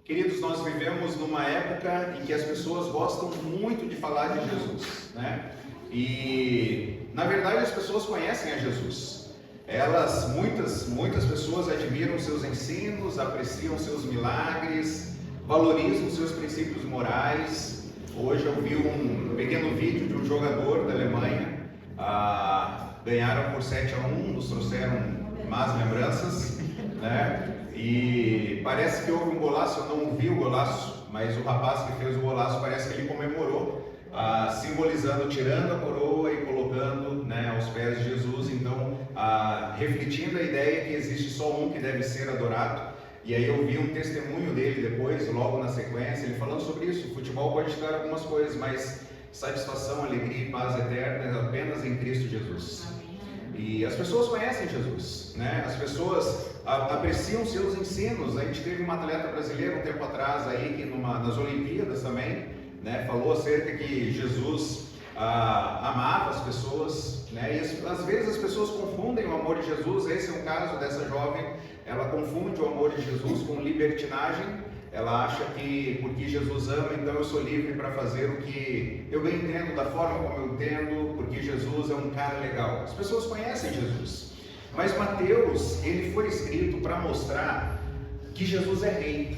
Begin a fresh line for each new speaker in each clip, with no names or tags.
Queridos, nós vivemos numa época em que as pessoas gostam muito de falar de Jesus, né? E, na verdade, as pessoas conhecem a Jesus. Muitas pessoas admiram seus ensinos, apreciam seus milagres, valorizam seus princípios morais. Hoje eu vi um pequeno vídeo de um jogador da Alemanha, ganharam por 7-1, nos trouxeram más lembranças, né? E parece que houve um golaço, eu não vi o golaço, mas o rapaz que fez o golaço parece que ele comemorou, simbolizando, tirando a coroa e colocando, né, aos pés de Jesus, então refletindo a ideia que existe só um que deve ser adorado. E aí eu vi um testemunho dele depois, logo na sequência, ele falando sobre isso. O futebol pode te dar algumas coisas, mas satisfação, alegria e paz eterna é apenas em Cristo Jesus. E as pessoas conhecem Jesus, né? As pessoas apreciam seus ensinos. A gente teve um atleta brasileiro um tempo atrás aí, que nas Olimpíadas também, né, falou acerca que Jesus amava as pessoas, né? E às vezes as pessoas confundem o amor de Jesus. Esse é um caso dessa jovem. Ela confunde o amor de Jesus com libertinagem. Ela acha que porque Jesus ama, então eu sou livre para fazer o que eu bem entendo, da forma como eu entendo, porque Jesus é um cara legal. As pessoas conhecem Jesus, mas Mateus, ele foi escrito para mostrar que Jesus é rei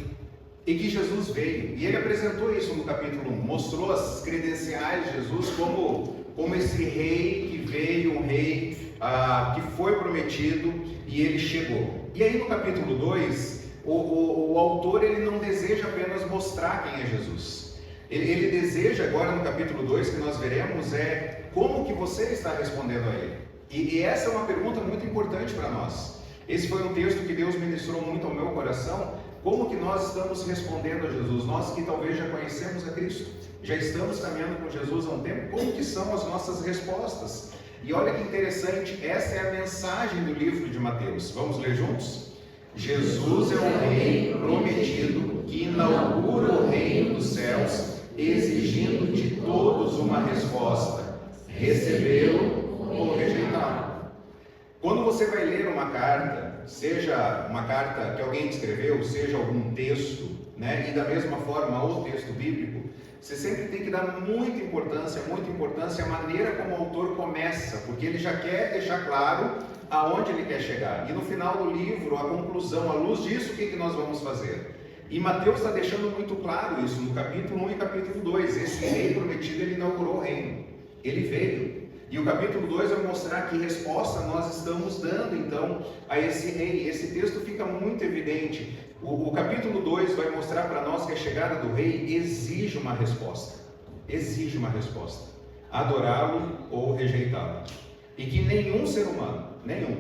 e que Jesus veio, e ele apresentou isso no capítulo 1, mostrou as credenciais de Jesus como esse rei que veio, um rei que foi prometido e ele chegou. E aí no capítulo 2, o autor, ele não deseja apenas mostrar quem é Jesus. Ele deseja agora no capítulo 2, que nós veremos, como que você está respondendo a ele. E essa é uma pergunta muito importante para nós. Esse foi um texto que Deus ministrou muito ao meu coração. Como que nós estamos respondendo a Jesus? Nós que talvez já conhecemos a Cristo, já estamos caminhando com Jesus há um tempo, como que são as nossas respostas? E olha que interessante, essa é a mensagem do livro de Mateus. Vamos ler juntos? Jesus é o Rei prometido que inaugura o reino dos céus, exigindo de todos uma resposta: recebê-lo ou rejeitá-lo. Quando você vai ler uma carta, seja uma carta que alguém escreveu, seja algum texto, né, e da mesma forma o texto bíblico, você sempre tem que dar muita importância à maneira como o autor começa, porque ele já quer deixar claro aonde ele quer chegar. E no final do livro, a conclusão, à luz disso, o que nós vamos fazer? E Mateus está deixando muito claro isso no capítulo 1 e capítulo 2. Esse rei prometido, ele inaugurou o reino. Ele veio. E o capítulo 2 vai mostrar que resposta nós estamos dando, então, a esse rei. Esse texto fica muito evidente. O capítulo 2 vai mostrar para nós que a chegada do rei exige uma resposta. Exige uma resposta. Adorá-lo ou rejeitá-lo. E que nenhum ser humano,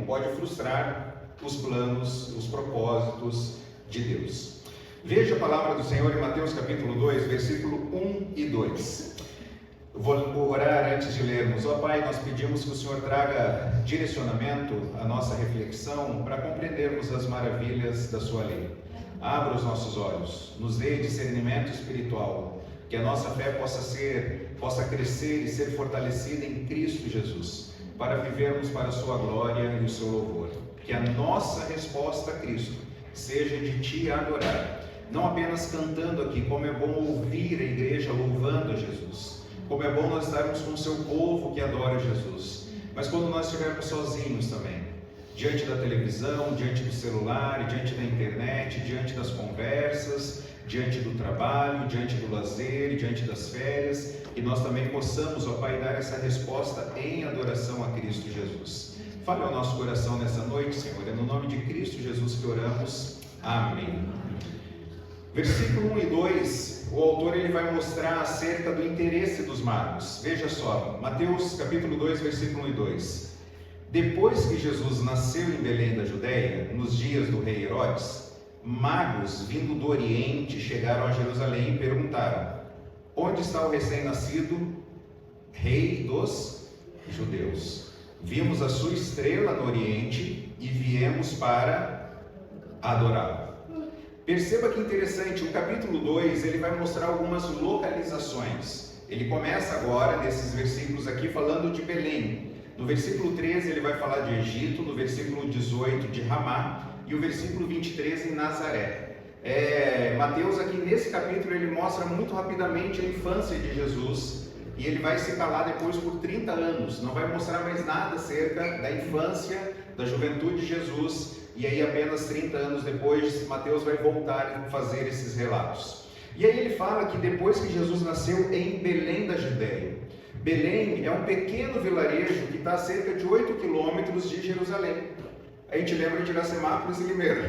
pode frustrar os planos, os propósitos de Deus. Veja a palavra do Senhor em Mateus capítulo 2, versículo 1 e 2. Eu vou orar antes de lermos. Ó Pai, nós pedimos que o Senhor traga direcionamento à nossa reflexão para compreendermos as maravilhas da sua lei. Abra os nossos olhos, nos dê discernimento espiritual, que a nossa fé possa crescer e ser fortalecida em Cristo Jesus, para vivermos para a sua glória e o seu louvor. Que a nossa resposta a Cristo seja de Te adorar, não apenas cantando aqui, como é bom ouvir a igreja louvando a Jesus, como é bom nós estarmos com o seu povo que adora Jesus, mas quando nós estivermos sozinhos também, diante da televisão, diante do celular, diante da internet, diante das conversas, diante do trabalho, diante do lazer, diante das férias, e nós também possamos, ó Pai, dar essa resposta em adoração a Cristo Jesus. Fale ao nosso coração nessa noite, Senhor, é no nome de Cristo Jesus que oramos. Amém. Versículo 1 e 2, o autor ele vai mostrar acerca do interesse dos magos. Veja só, Mateus capítulo 2, versículo 1 e 2. Depois que Jesus nasceu em Belém da Judéia, nos dias do rei Herodes, magos vindo do Oriente chegaram a Jerusalém e perguntaram: onde está o recém-nascido rei dos judeus? Vimos a sua estrela no Oriente e viemos para adorá-lo. Perceba que interessante, o capítulo 2 ele vai mostrar algumas localizações. Ele começa agora, nesses versículos aqui, falando de Belém. No versículo 13 ele vai falar de Egito, no versículo 18 de Ramá e o versículo 23 em Nazaré. Mateus aqui nesse capítulo ele mostra muito rapidamente a infância de Jesus, e ele vai se calar depois por 30 anos, não vai mostrar mais nada acerca da infância, da juventude de Jesus, e aí apenas 30 anos depois Mateus vai voltar a fazer esses relatos. E aí ele fala que depois que Jesus nasceu em Belém da Judéia. Belém é um pequeno vilarejo que está a cerca de 8 quilômetros de Jerusalém. A gente lembra de Iracemápolis e Limeira.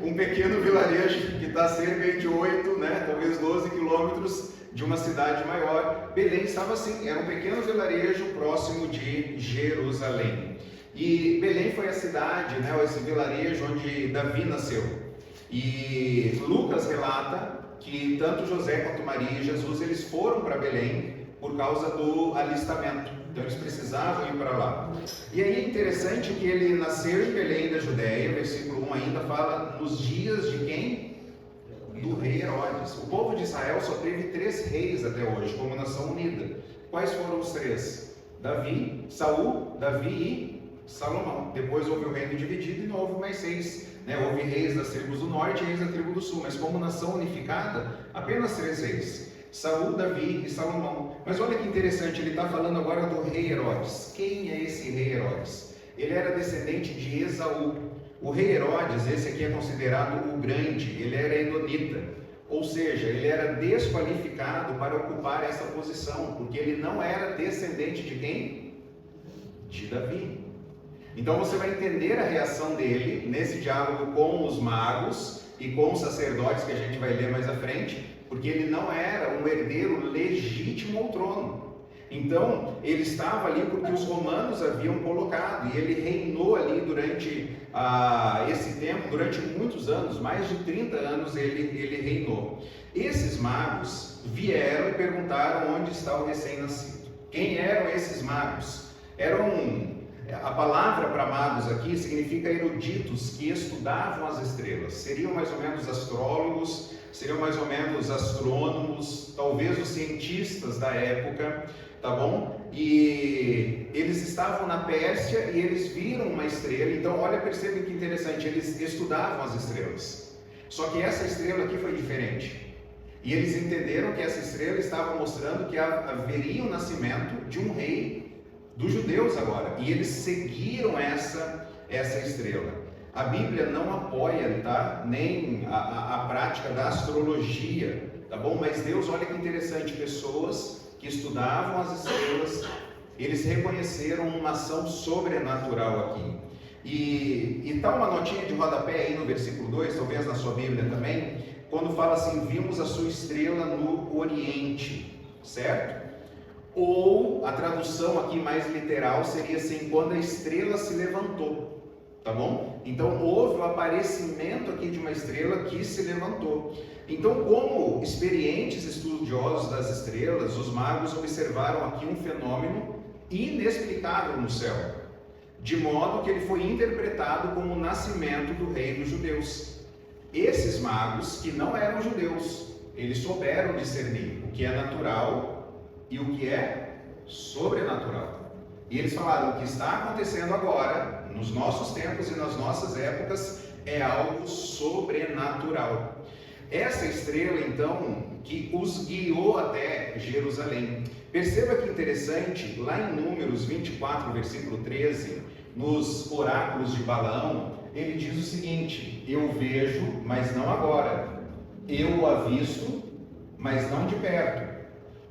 Um pequeno vilarejo que está a cerca de 8, talvez 12 quilômetros de uma cidade maior. Belém estava assim, era um pequeno vilarejo próximo de Jerusalém. E Belém foi a cidade, esse vilarejo onde Davi nasceu. E Lucas relata que tanto José quanto Maria e Jesus eles foram para Belém por causa do alistamento. Então eles precisavam ir para lá. E aí é interessante que ele nasceu em Belém da Judéia, versículo 1 ainda fala nos dias de quem? Do rei Herodes. O povo de Israel só teve 3 reis até hoje, como nação unida. Quais foram os 3? Saul, Davi e Salomão. Depois houve o reino dividido e não houve mais 6. Houve reis das tribos do norte e reis da tribo do sul, mas como nação unificada, apenas 3 reis. Saul, Davi e Salomão. Mas olha que interessante, ele está falando agora do rei Herodes. Quem é esse rei Herodes? Ele era descendente de Esaú. O rei Herodes, esse aqui é considerado o grande, ele era edonita. Ou seja, ele era desqualificado para ocupar essa posição, porque ele não era descendente de quem? De Davi. Então você vai entender a reação dele nesse diálogo com os magos e com os sacerdotes que a gente vai ler mais à frente, porque ele não era um herdeiro legítimo ao trono. Então, ele estava ali porque os romanos haviam colocado, e ele reinou ali durante esse tempo, durante muitos anos, mais de 30 anos ele reinou. Esses magos vieram e perguntaram onde está o recém-nascido. Quem eram esses magos? A palavra para magos aqui significa eruditos que estudavam as estrelas. Seriam mais ou menos astrólogos, seriam mais ou menos astrônomos, talvez os cientistas da época, tá bom? E eles estavam na Pérsia e eles viram uma estrela. Então, percebem que interessante, eles estudavam as estrelas. Só que essa estrela aqui foi diferente. E eles entenderam que essa estrela estava mostrando que haveria o nascimento de um rei dos judeus agora, e eles seguiram essa estrela. A Bíblia não apoia, nem a prática da astrologia, tá bom? Mas Deus, olha que interessante, pessoas que estudavam as estrelas, eles reconheceram uma ação sobrenatural aqui. E tá uma notinha de rodapé aí no versículo 2, talvez na sua Bíblia também, quando fala assim, vimos a sua estrela no Oriente, certo? Ou a tradução aqui mais literal seria assim, quando a estrela se levantou, tá bom? Então houve o aparecimento aqui de uma estrela que se levantou. Então, como experientes estudiosos das estrelas, os magos observaram aqui um fenômeno inexplicável no céu, de modo que ele foi interpretado como o nascimento do rei dos judeus. Esses magos, que não eram judeus, eles souberam discernir o que é natural e o que é sobrenatural. E eles falaram, o que está acontecendo agora, nos nossos tempos e nas nossas épocas, é algo sobrenatural. Essa estrela, então, que os guiou até Jerusalém. Perceba que interessante, lá em Números 24, versículo 13, nos oráculos de Balaão, ele diz o seguinte, eu vejo, mas não agora. Eu o avisto, mas não de perto.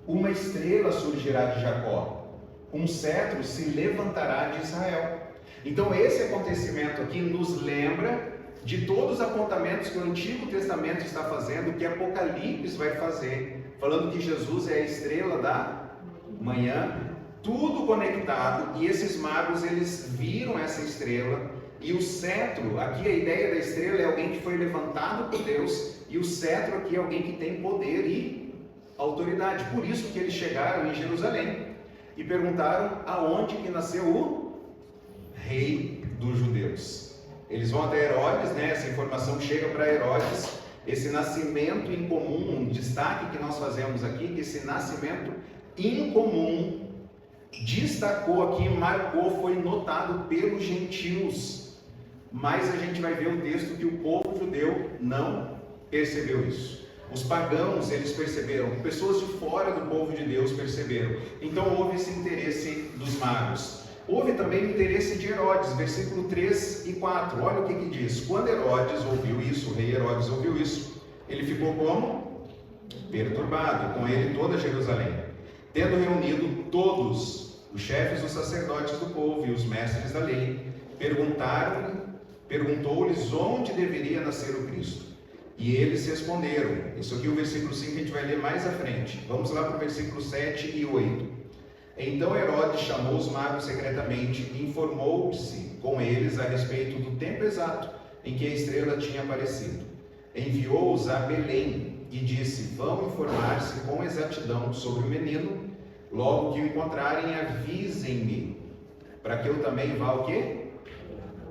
Uma estrela surgirá de Jacó, um cetro se levantará de Israel. Então esse acontecimento aqui nos lembra de todos os apontamentos que o Antigo Testamento está fazendo, que Apocalipse vai fazer, falando que Jesus é a estrela da manhã, tudo conectado. E esses magos, eles viram essa estrela, e o cetro, aqui a ideia da estrela é alguém que foi levantado por Deus, e o cetro aqui é alguém que tem poder e autoridade. Por isso que eles chegaram em Jerusalém e perguntaram aonde que nasceu o rei dos judeus. Eles vão até Herodes, essa informação chega para Herodes, esse nascimento incomum, um destaque que nós fazemos aqui, que esse nascimento incomum destacou aqui, marcou, foi notado pelos gentios. mas a gente vai ver o texto que o povo judeu não percebeu isso. Os pagãos, eles perceberam, pessoas de fora do povo de Deus perceberam. Então houve esse interesse dos magos. Houve também o interesse de Herodes, versículo 3 e 4. Olha o que diz. Quando Herodes ouviu isso, o rei Herodes ouviu isso, ele ficou como? Perturbado, com ele toda Jerusalém. Tendo reunido todos os chefes dos sacerdotes do povo e os mestres da lei, perguntou-lhes onde deveria nascer o Cristo. E eles responderam. Isso aqui é o versículo 5 que a gente vai ler mais à frente. Vamos lá para o versículo 7 e 8. Então Herodes chamou os magos secretamente e informou-se com eles a respeito do tempo exato em que a estrela tinha aparecido. Enviou-os a Belém e disse: vão informar-se com exatidão sobre o menino. Logo que o encontrarem, avisem-me, para que eu também vá o quê?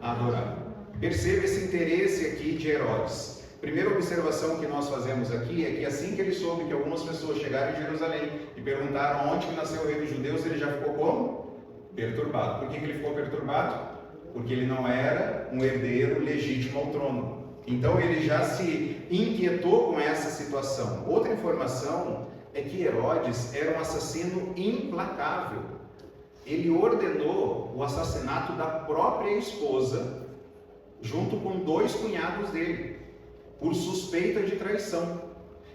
Adorar. Perceba esse interesse aqui de Herodes. Primeira observação que nós fazemos aqui é que assim que ele soube que algumas pessoas chegaram em Jerusalém e perguntaram onde que nasceu o rei dos judeus, ele já ficou como? Perturbado. Por que ele ficou perturbado? Porque ele não era um herdeiro legítimo ao trono. Então ele já se inquietou com essa situação. Outra informação é que Herodes era um assassino implacável. Ele ordenou o assassinato da própria esposa, junto com 2 cunhados dele, por suspeita de traição.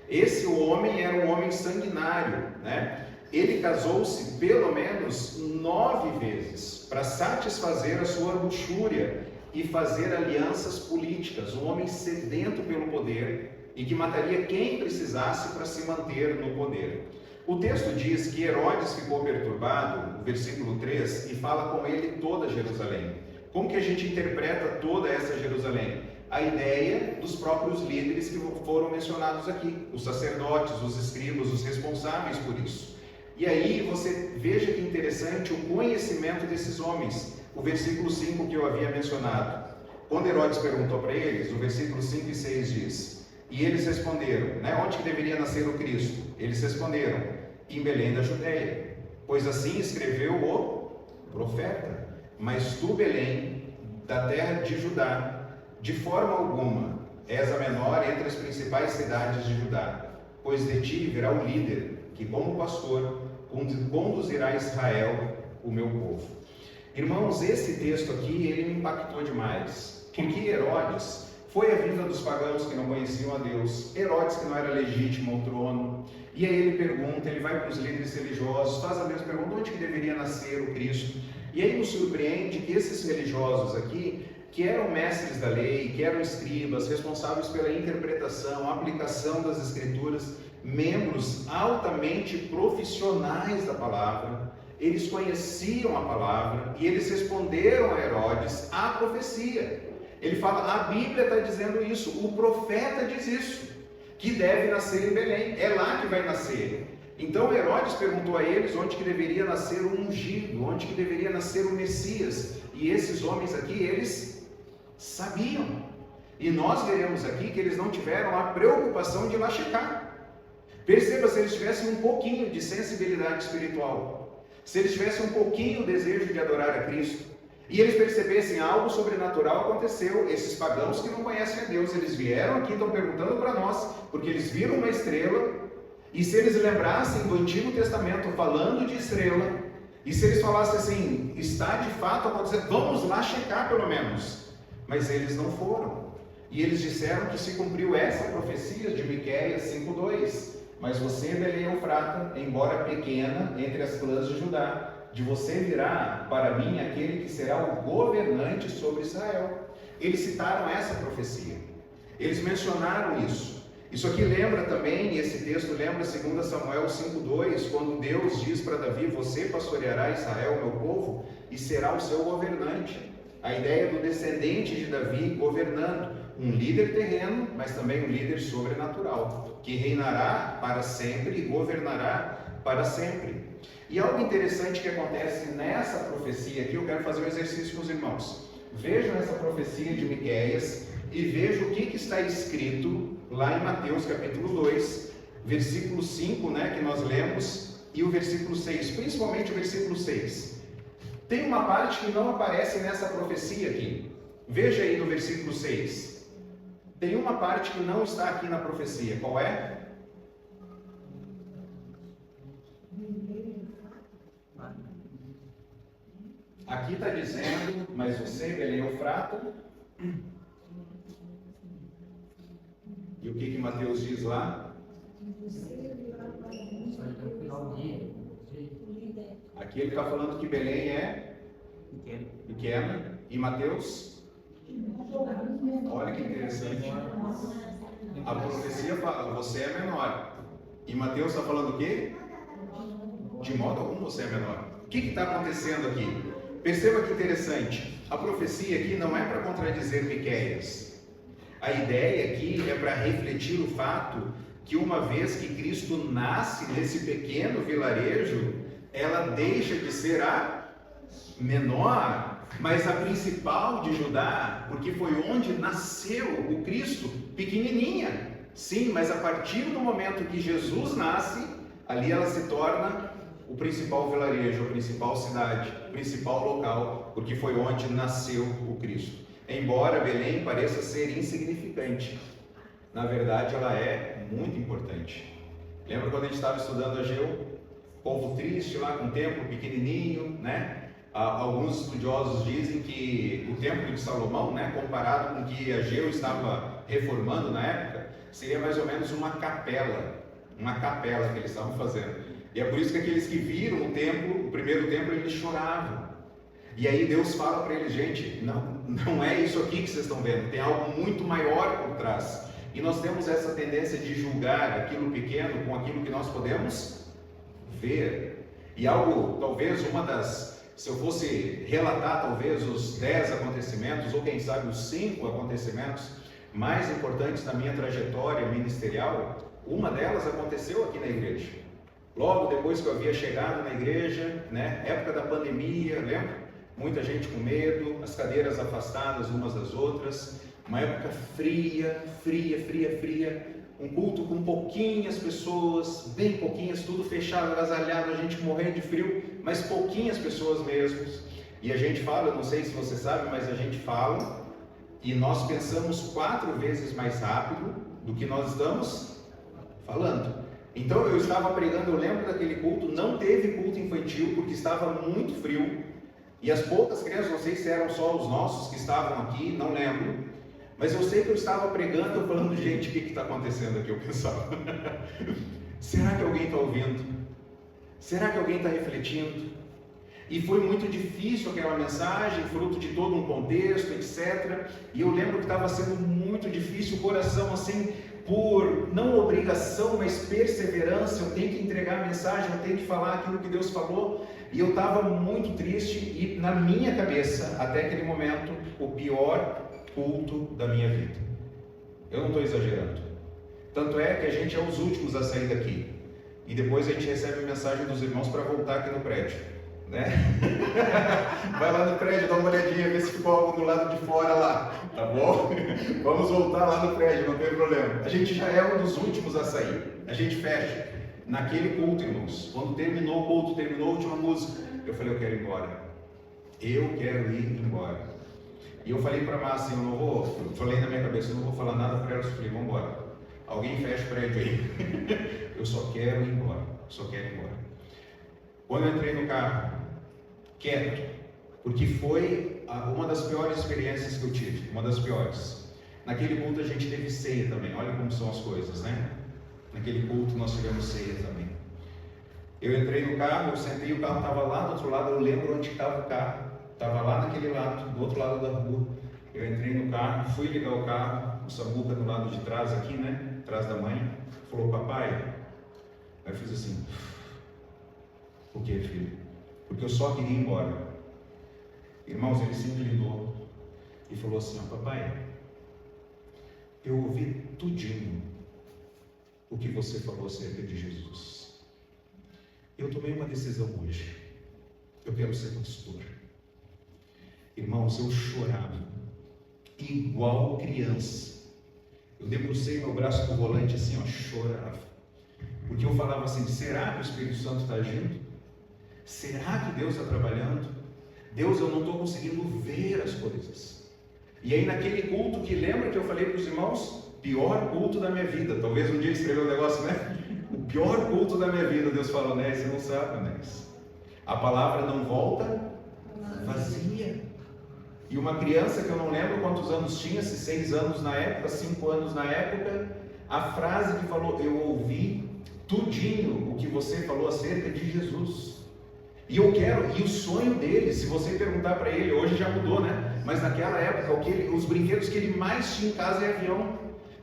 Esse homem era um homem sanguinário, né? Ele casou-se pelo menos 9 vezes para satisfazer a sua luxúria e fazer alianças políticas. Um homem sedento pelo poder e que mataria quem precisasse para se manter no poder. O texto diz que Herodes ficou perturbado, no versículo 3, e fala com ele toda Jerusalém. Como que a gente interpreta toda essa Jerusalém? A ideia dos próprios líderes que foram mencionados aqui, os sacerdotes, os escribas, os responsáveis por isso. E aí você veja que interessante o conhecimento desses homens. O versículo 5 que eu havia mencionado. Quando Herodes perguntou para eles, o versículo 5 e 6 diz: e eles responderam, né, onde que deveria nascer o Cristo? Eles responderam: em Belém da Judeia, pois assim escreveu o profeta. Mas tu, Belém, da terra de Judá, de forma alguma és a menor entre as principais cidades de Judá, pois de ti virá o líder, que como pastor conduzirá Israel, o meu povo. Irmãos, esse texto aqui, ele me impactou demais, porque Herodes foi a vinda dos pagãos que não conheciam a Deus, Herodes que não era legítimo ao trono, e aí ele pergunta, ele vai para os líderes religiosos, faz a mesma pergunta, onde que deveria nascer o Cristo? E aí nos surpreende que esses religiosos aqui, que eram mestres da lei, que eram escribas, responsáveis pela interpretação, aplicação das escrituras, membros altamente profissionais da palavra, eles conheciam a palavra e eles responderam a Herodes a profecia. Ele fala, a Bíblia está dizendo isso, o profeta diz isso, que deve nascer em Belém, é lá que vai nascer. Então Herodes perguntou a eles onde que deveria nascer o ungido, onde que deveria nascer o Messias, e esses homens aqui, eles sabiam, e nós veremos aqui que eles não tiveram a preocupação de ir lá checar. Perceba, se eles tivessem um pouquinho de sensibilidade espiritual, se eles tivessem um pouquinho o desejo de adorar a Cristo, e eles percebessem algo sobrenatural aconteceu, esses pagãos que não conhecem a Deus, eles vieram aqui, estão perguntando para nós, porque eles viram uma estrela, e se eles lembrassem do Antigo Testamento falando de estrela, e se eles falassem assim, está de fato acontecendo, vamos lá checar pelo menos. Mas eles não foram. E eles disseram que se cumpriu essa profecia de Miqueias 5:2. Mas você, Belém Eufrata, embora pequena entre as clãs de Judá, de você virá para mim aquele que será o governante sobre Israel. Eles citaram essa profecia. Eles mencionaram isso. Isso aqui lembra também, esse texto lembra 2 Samuel 5:2, quando Deus diz para Davi, você pastoreará Israel, meu povo, e será o seu governante. A ideia do descendente de Davi governando, um líder terreno, mas também um líder sobrenatural, que reinará para sempre e governará para sempre. E algo interessante que acontece nessa profecia aqui, eu quero fazer um exercício com os irmãos. Vejam essa profecia de Miqueias e vejam o que está escrito lá em Mateus capítulo 2, versículo 5, que nós lemos, e o versículo 6, principalmente o versículo 6. Tem uma parte que não aparece nessa profecia aqui. Veja aí no versículo 6. Tem uma parte que não está aqui na profecia. Qual é? Aqui está dizendo, mas você, Belém Eufrata. E o que Mateus diz lá? Aqui ele está falando que Belém é pequena. E Mateus? Olha que interessante. A profecia fala, você é menor. E Mateus está falando o quê? De modo algum você é menor. O que está acontecendo aqui? Perceba que interessante. A profecia aqui não é para contradizer Miqueias. A ideia aqui é para refletir o fato que uma vez que Cristo nasce nesse pequeno vilarejo, ela deixa de ser a menor, mas a principal de Judá, porque foi onde nasceu o Cristo, pequenininha. Sim, mas a partir do momento que Jesus nasce, ali ela se torna o principal vilarejo, a principal cidade, o principal local, porque foi onde nasceu o Cristo. Embora Belém pareça ser insignificante, na verdade ela é muito importante. Lembra quando a gente estava estudando Ageu? Povo triste lá com o templo pequenininho, né? Alguns estudiosos dizem que o templo de Salomão, né, comparado com o que Ageu estava reformando na época, seria mais ou menos uma capela que eles estavam fazendo. E é por isso que aqueles que viram o templo, o primeiro templo, eles choravam. E aí Deus fala para eles, gente, não é isso aqui que vocês estão vendo, tem algo muito maior por trás. E nós temos essa tendência de julgar aquilo pequeno com aquilo que nós podemos ver. E algo, talvez se eu fosse relatar talvez os 10 acontecimentos, ou quem sabe os 5 acontecimentos mais importantes da minha trajetória ministerial, uma delas aconteceu aqui na igreja. Logo depois que eu havia chegado na igreja, né, época da pandemia, lembra? Muita gente com medo, as cadeiras afastadas umas das outras, uma época fria, um culto com pouquinhas pessoas, bem pouquinhas, tudo fechado, agasalhado, a gente morrendo de frio, mas pouquinhas pessoas mesmo. E a gente fala, eu não sei se você sabe, mas a gente fala e nós pensamos 4 vezes mais rápido do que nós estamos falando. Então eu estava pregando, eu lembro daquele culto, não teve culto infantil porque estava muito frio. E as poucas crianças, não sei se eram só os nossos que estavam aqui, não lembro. Mas eu sei que eu estava pregando, eu falando, gente, o que está acontecendo aqui? Eu pensava, será que alguém está ouvindo? Será que alguém está refletindo? E foi muito difícil aquela mensagem, fruto de todo um contexto, etc. E eu lembro que estava sendo muito difícil, o coração assim, por não obrigação, mas perseverança, eu tenho que entregar a mensagem, eu tenho que falar aquilo que Deus falou. E eu estava muito triste e na minha cabeça, até aquele momento, o pior culto da minha vida. Eu não estou exagerando. Tanto é que a gente é os últimos a sair daqui. E depois a gente recebe a mensagem dos irmãos para voltar aqui no prédio, né? Vai lá no prédio, dá uma olhadinha, vê se ficou algo do lado de fora lá, tá bom? Vamos voltar lá no prédio, não tem problema. A gente já é um dos últimos a sair. A gente fecha. Naquele culto, irmãos, quando terminou o culto, terminou a última música, eu falei, eu quero ir embora. Eu quero ir embora. E eu falei para a Márcia, eu falei na minha cabeça, eu não vou falar nada para ela, eu falei, vamos embora. Alguém fecha o prédio aí. Eu só quero ir embora, Quando eu entrei no carro, quieto, porque foi uma das piores experiências que eu tive, uma das piores. Naquele culto a gente teve ceia também, olha como são as coisas, né? Naquele culto nós tivemos ceia também. Eu entrei no carro, eu sentei, o carro estava lá do outro lado, eu lembro onde estava o carro. Estava lá naquele lado, do outro lado da rua. Eu entrei no carro, fui ligar o carro, o Samuca do lado de trás aqui, né? Atrás da mãe. Falou, papai. Aí eu fiz assim. Por que, filho? Porque eu só queria ir embora. Irmãos, ele se inclinou e falou assim, papai, eu ouvi tudinho o que você falou acerca de Jesus. Eu tomei uma decisão hoje. Eu quero ser pastor. Irmãos, eu chorava igual criança. Eu debrucei meu braço no volante assim, chorava. Porque eu falava assim, será que o Espírito Santo está agindo? Será que Deus está trabalhando? Deus, eu não estou conseguindo ver as coisas. E aí naquele culto que lembra que eu falei para os irmãos, pior culto da minha vida, talvez um dia escreveu um negócio, né? O pior culto da minha vida, Deus falou, né? Você não sabe, né? A palavra não volta vazia. E uma criança que eu não lembro quantos anos tinha, se 6 anos na época, 5 anos na época, a frase que falou, eu ouvi tudinho o que você falou acerca de Jesus. E eu quero, e o sonho dele, se você perguntar para ele, hoje já mudou, né? Mas naquela época, os brinquedos que ele mais tinha em casa é avião.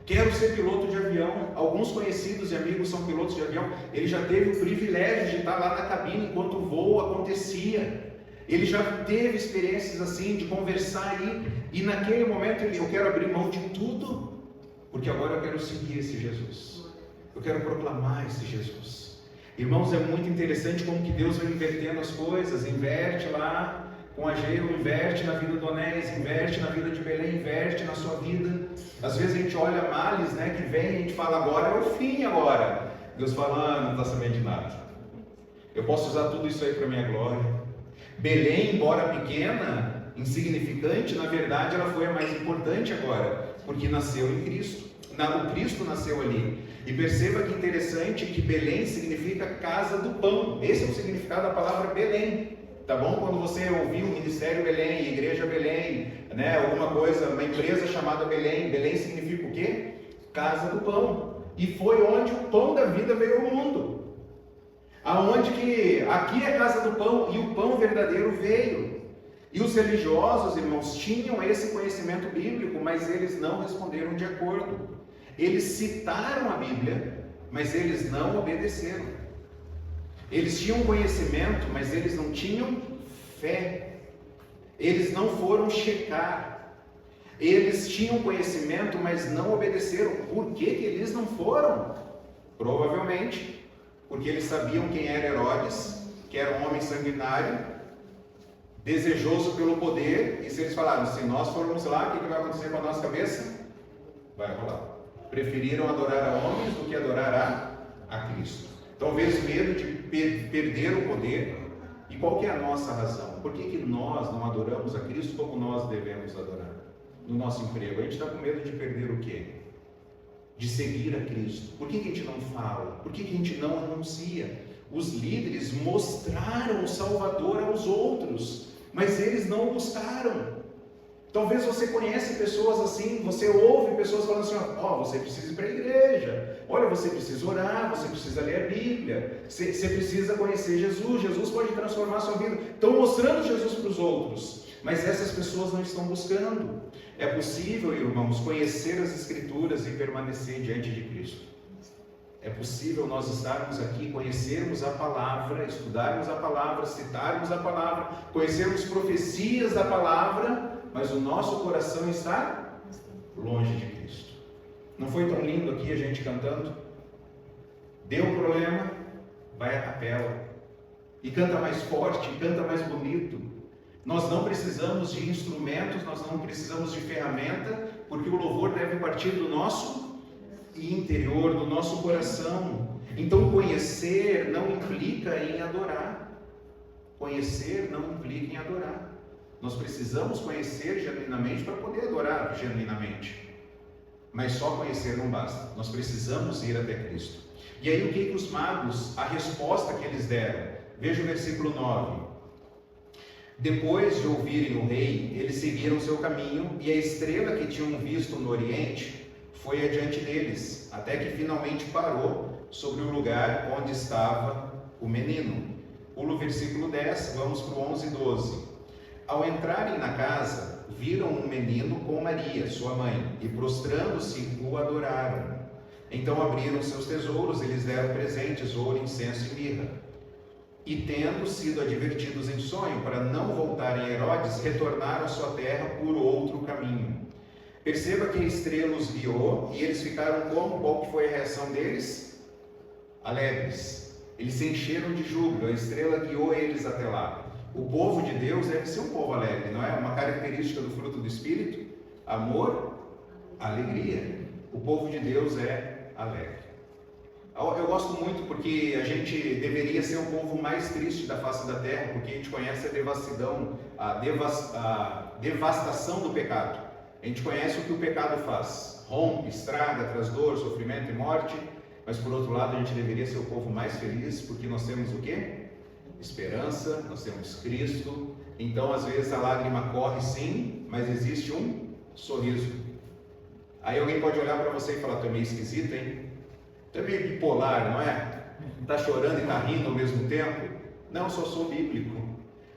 Quero ser piloto de avião. Alguns conhecidos e amigos são pilotos de avião. Ele já teve o privilégio de estar lá na cabine enquanto o voo acontecia. Ele já teve experiências assim, de conversar aí. E naquele momento, eu quero abrir mão de tudo, porque agora eu quero seguir esse Jesus. Eu quero proclamar esse Jesus. Irmãos, é muito interessante como que Deus vai invertendo as coisas. Inverte lá com Ageu, inverte na vida do Onés, inverte na vida de Belém, inverte na sua vida. Às vezes a gente olha males, né, que vem e a gente fala, agora é o fim agora. Deus fala, não está sabendo de nada. Eu posso usar tudo isso aí para a minha glória. Belém, embora pequena, insignificante, na verdade ela foi a mais importante agora, porque nasceu em Cristo. O Cristo nasceu ali. E perceba que interessante que Belém significa casa do pão. Esse é o significado da palavra Belém. Tá bom? Quando você ouvir o Ministério Belém, Igreja Belém, né? Alguma coisa, uma empresa chamada Belém. Belém significa o quê? Casa do pão. E foi onde o pão da vida veio ao mundo. Aonde que aqui é a casa do pão e o pão verdadeiro veio. E os religiosos, irmãos, tinham esse conhecimento bíblico, mas eles não responderam de acordo. Eles citaram a Bíblia, mas eles não obedeceram. Eles tinham conhecimento, mas eles não tinham fé. Eles não foram checar. Eles tinham conhecimento, mas não obedeceram. Por que eles não foram? Provavelmente porque eles sabiam quem era Herodes, que era um homem sanguinário, desejoso pelo poder, e se eles falaram, se nós formos lá, o que vai acontecer com a nossa cabeça? Vai rolar. Preferiram adorar a homens do que adorar a Cristo. Talvez medo de perder o poder. E qual que é a nossa razão? Por que nós não adoramos a Cristo como nós devemos adorar? No nosso emprego, a gente está com medo de perder o quê? De seguir a Cristo. Por que a gente não fala? Por que a gente não anuncia? Os líderes mostraram o Salvador aos outros, mas eles não o buscaram. Talvez você conhece pessoas assim, você ouve pessoas falando assim, você precisa ir para a igreja, olha, você precisa orar, você precisa ler a Bíblia, você precisa conhecer Jesus, Jesus pode transformar a sua vida. Estão mostrando Jesus para os outros, mas essas pessoas não estão buscando. É possível, irmãos, conhecer as Escrituras e permanecer diante de Cristo. É possível nós estarmos aqui, conhecermos a palavra, estudarmos a palavra, citarmos a palavra, conhecermos profecias da palavra, mas o nosso coração está longe de Cristo. Não foi tão lindo aqui a gente cantando? Deu um problema, vai à capela e canta mais forte, canta mais bonito. Nós não precisamos de instrumentos, nós não precisamos de ferramenta, porque o louvor deve partir do nosso interior, do nosso coração. Então conhecer não implica em adorar. Conhecer não implica em adorar. Nós precisamos conhecer genuinamente para poder adorar genuinamente. Mas só conhecer não basta. Nós precisamos ir até Cristo. E aí o que os magos, a resposta que eles deram? Veja o versículo 9. Depois de ouvirem o rei, eles seguiram seu caminho, e a estrela que tinham visto no oriente foi adiante deles, até que finalmente parou sobre o lugar onde estava o menino. Pula o versículo 10, vamos para o 11 e 12. Ao entrarem na casa, viram um menino com Maria, sua mãe, e prostrando-se, o adoraram. Então abriram seus tesouros, eles deram presentes, ouro, incenso e mirra. E tendo sido advertidos em sonho para não voltarem a Herodes, retornaram à sua terra por outro caminho. Perceba que a estrela os guiou, e eles ficaram como? Qual que foi a reação deles? Alegres. Eles se encheram de júbilo, a estrela guiou eles até lá. O povo de Deus deve ser um povo alegre, não é? Uma característica do fruto do Espírito: amor, alegria. O povo de Deus é alegre. Eu gosto muito porque a gente deveria ser o povo mais triste da face da terra, porque a gente conhece a devastação do pecado. A gente conhece o que o pecado faz: rompe, estraga, traz dor, sofrimento e morte. Mas por outro lado, a gente deveria ser o povo mais feliz, porque nós temos o quê? Esperança, nós temos Cristo. Então às vezes a lágrima corre sim, mas existe um sorriso. Aí alguém pode olhar para você e falar: tu é meio esquisito, hein? Tu é meio bipolar, não é? Tá chorando e tá rindo ao mesmo tempo? Não, eu só sou bíblico.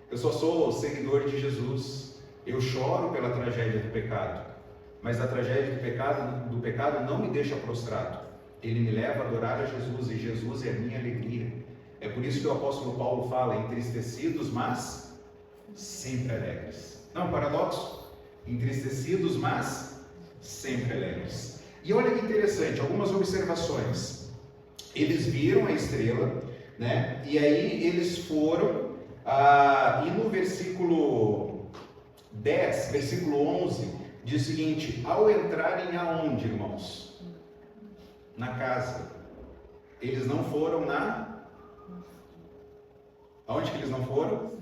Eu só sou seguidor de Jesus. Eu choro pela tragédia do pecado, mas a tragédia do pecado não me deixa prostrado. Ele me leva a adorar a Jesus, e Jesus é a minha alegria. É por isso que o apóstolo Paulo fala: entristecidos, mas sempre alegres. Não é um paradoxo? Entristecidos, mas sempre alegres. E olha que interessante, algumas observações. Eles viram a estrela, né? E aí eles foram, e no versículo 10, versículo 11, diz o seguinte: ao entrarem aonde, irmãos? Na casa. Eles não foram aonde que eles não foram?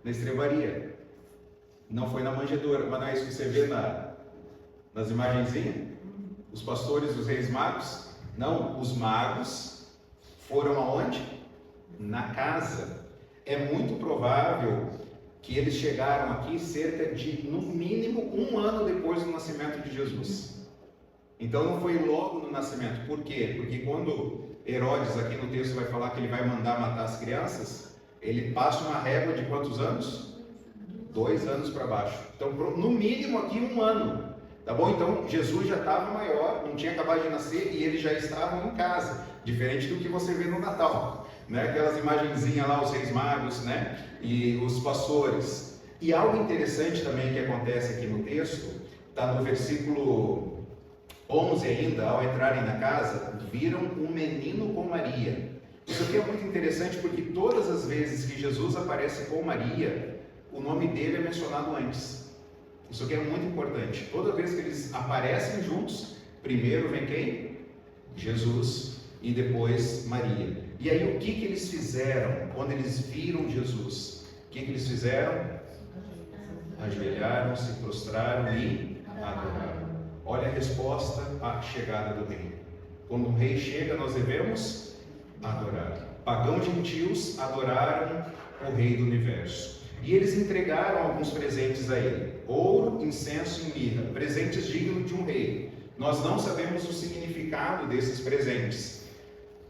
Na estrebaria. Não foi na manjedoura. Mas não é isso que você vê nas imagenzinhas? Os pastores, os reis magos? Não, os magos foram aonde? Na casa. É muito provável que eles chegaram aqui cerca de, no mínimo, 1 ano depois do nascimento de Jesus. Então não foi logo no nascimento. Por quê? Porque quando Herodes, aqui no texto, vai falar que ele vai mandar matar as crianças, ele passa uma régua de quantos anos? 2 anos para baixo. Então, no mínimo aqui 1 ano. Tá bom? Então, Jesus já estava maior, não tinha acabado de nascer, e eles já estavam em casa. Diferente do que você vê no Natal, né? Aquelas imagenzinhas lá, os reis magos, né? E os pastores. E algo interessante também que acontece aqui no texto, está no versículo 11 ainda: ao entrarem na casa, viram um menino com Maria. Isso aqui é muito interessante, porque todas as vezes que Jesus aparece com Maria, o nome dele é mencionado antes. Isso aqui é muito importante. Toda vez que eles aparecem juntos, primeiro vem quem? Jesus, e depois Maria. E aí o que eles fizeram quando eles viram Jesus? O que eles fizeram? Ajoelharam, se prostraram e adoraram. Olha a resposta à chegada do rei. Quando um rei chega, nós devemos adorar. Pagãos gentios adoraram o rei do universo. E eles entregaram alguns presentes a ele: ouro, incenso e mirra, presentes dignos de um rei. Nós não sabemos o significado desses presentes.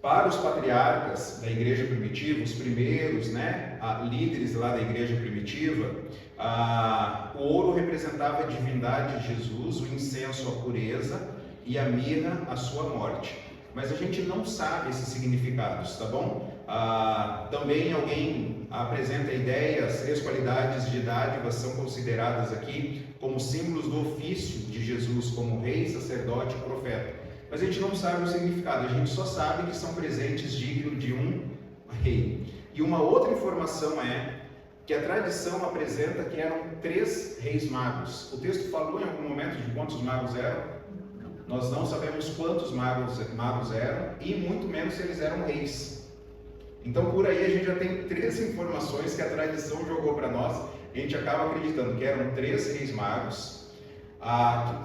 Para os patriarcas da igreja primitiva, os primeiros, né, líderes lá da igreja primitiva, o ouro representava a divindade de Jesus, o incenso a pureza e a mirra a sua morte. Mas a gente não sabe esses significados, tá bom? Também alguém apresenta a ideia: as 3 qualidades de dádivas são consideradas aqui como símbolos do ofício de Jesus como rei, sacerdote e profeta. Mas a gente não sabe o significado, a gente só sabe que são presentes dignos de um rei. E uma outra informação é que a tradição apresenta que eram 3 reis magos. O texto falou em algum momento de quantos magos eram? Nós não sabemos quantos magos eram, e muito menos se eles eram reis. Então por aí a gente já tem 3 informações que a tradição jogou para nós. A gente acaba acreditando que eram 3 reis magos,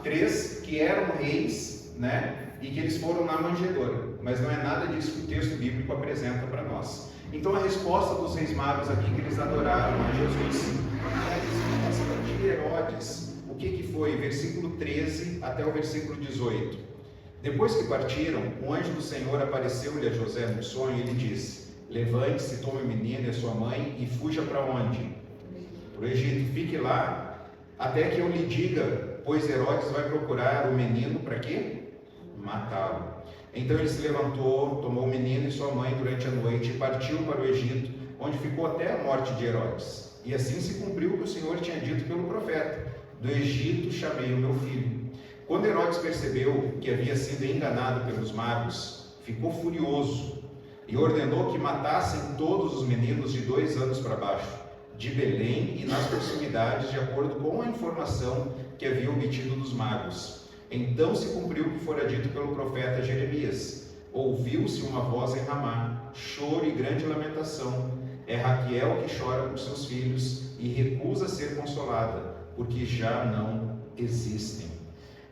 3 que eram reis, né? E que eles foram na manjedoura. Mas não é nada disso que o texto bíblico apresenta para nós. Então a resposta dos reis magos aqui, que eles adoraram a Jesus. A resposta de Herodes, o que foi? Versículo 13 até o versículo 18. Depois que partiram, o anjo do Senhor apareceu-lhe a José no sonho e ele disse: levante-se, tome o menino e a sua mãe e fuja para onde? Para o Egito. Fique lá até que eu lhe diga, pois Herodes vai procurar o menino para quê? Matá-lo. Então ele se levantou, tomou o menino e sua mãe durante a noite e partiu para o Egito, onde ficou até a morte de Herodes. E assim se cumpriu o que o Senhor tinha dito pelo profeta: do Egito chamei o meu filho. Quando Herodes percebeu que havia sido enganado pelos magos, ficou furioso e ordenou que matassem todos os meninos de 2 anos para baixo, de Belém e nas proximidades, de acordo com a informação que havia obtido dos magos. Então se cumpriu o que fora dito pelo profeta Jeremias: ouviu-se uma voz em Ramá, choro e grande lamentação. É Raquel que chora por seus filhos e recusa ser consolada, porque já não existem.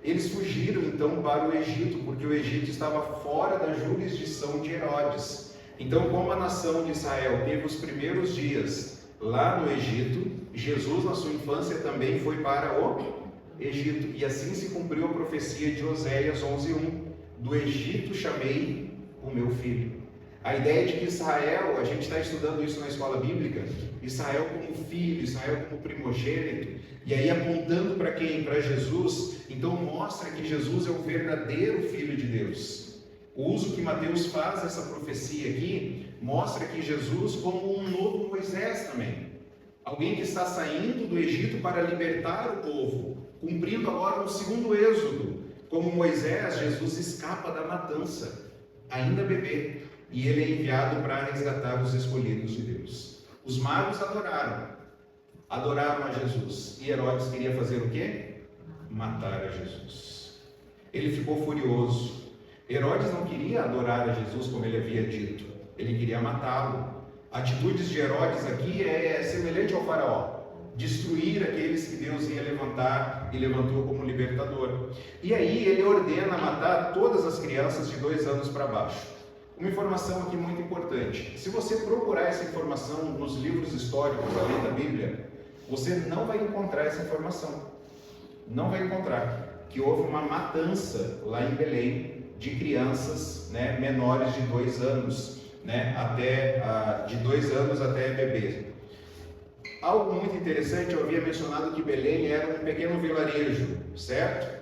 Eles fugiram então para o Egito, porque o Egito estava fora da jurisdição de Herodes. Então, como a nação de Israel teve os primeiros dias lá no Egito, Jesus na sua infância também foi para o Egito. E assim se cumpriu a profecia de Oséias 11:1: do Egito chamei o meu filho. A ideia de que Israel, a gente está estudando isso na escola bíblica, Israel como filho, Israel como primogênito, e aí apontando para quem? Para Jesus. Então mostra que Jesus é o verdadeiro Filho de Deus. O uso que Mateus faz dessa profecia aqui, mostra que Jesus como um novo Moisés também. Alguém que está saindo do Egito para libertar o povo, cumprindo agora um segundo êxodo. Como Moisés, Jesus escapa da matança, ainda bebê, e ele é enviado para resgatar os escolhidos de Deus. Os magos adoraram a Jesus, e Herodes queria fazer o quê? Matar a Jesus. Ele ficou furioso. Herodes não queria adorar a Jesus como ele havia dito, ele queria matá-lo. Atitudes de Herodes aqui é semelhante ao faraó, destruir aqueles que Deus ia levantar e levantou como libertador. E aí ele ordena matar todas as crianças de 2 anos para baixo. Uma informação aqui muito importante: se você procurar essa informação nos livros históricos além da Bíblia, você não vai encontrar essa informação. Não vai encontrar que houve uma matança lá em Belém de crianças, menores de 2 anos, de 2 anos até bebê. Algo muito interessante, eu havia mencionado que Belém era um pequeno vilarejo, certo?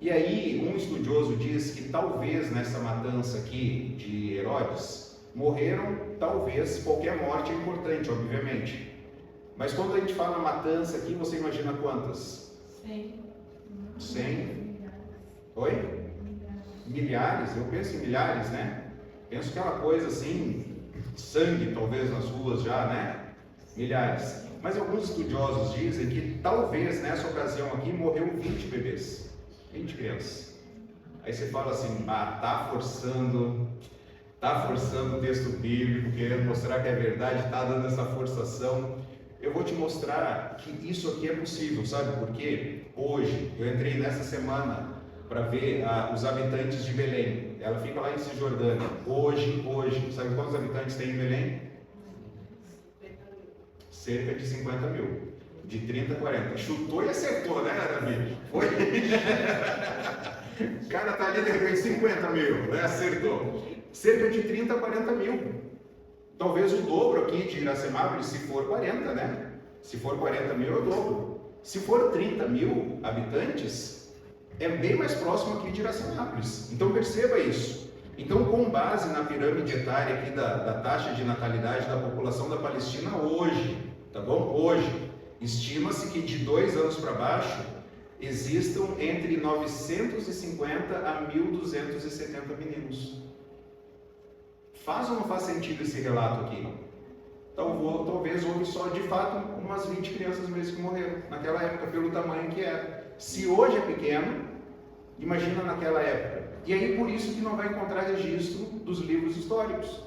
E aí um estudioso diz que talvez nessa matança aqui de Herodes, morreram, talvez, qualquer morte é importante, obviamente. Mas quando a gente fala matança aqui, você imagina quantas? 100? Oi? Milhares? Eu penso em milhares, né? Penso aquela coisa assim, sangue talvez nas ruas já, Milhares. Mas alguns estudiosos dizem que talvez nessa ocasião aqui morreu 20 bebês, 20 crianças. Aí você fala assim, tá forçando o texto bíblico, querendo mostrar que é verdade, tá dando essa forçação. Eu vou te mostrar que isso aqui é possível, sabe por quê? Hoje, eu entrei nessa semana para ver os habitantes de Belém. Ela fica lá em Cisjordânia. Hoje, sabe quantos habitantes tem em Belém? Cerca de 50 mil. De 30 a 40. Chutou e acertou, né, Davi? Foi? O cara tá ali de repente 50 mil, acertou. Cerca de 30 a 40 mil. Talvez o dobro aqui de Iracemápolis, se for 40, Se for 40 mil, é o dobro. Se for 30 mil habitantes, é bem mais próximo aqui de Iracemápolis. Então perceba isso. Então, com base na pirâmide etária aqui da taxa de natalidade da população da Palestina hoje, tá bom? Hoje, estima-se que de 2 anos para baixo existam entre 950 a 1.270 meninos. Faz ou não faz sentido esse relato aqui? Talvez houve só, de fato, umas 20 crianças mesmo que morreram naquela época, pelo tamanho que era. Se hoje é pequeno, imagina naquela época. E aí por isso que não vai encontrar registro dos livros históricos.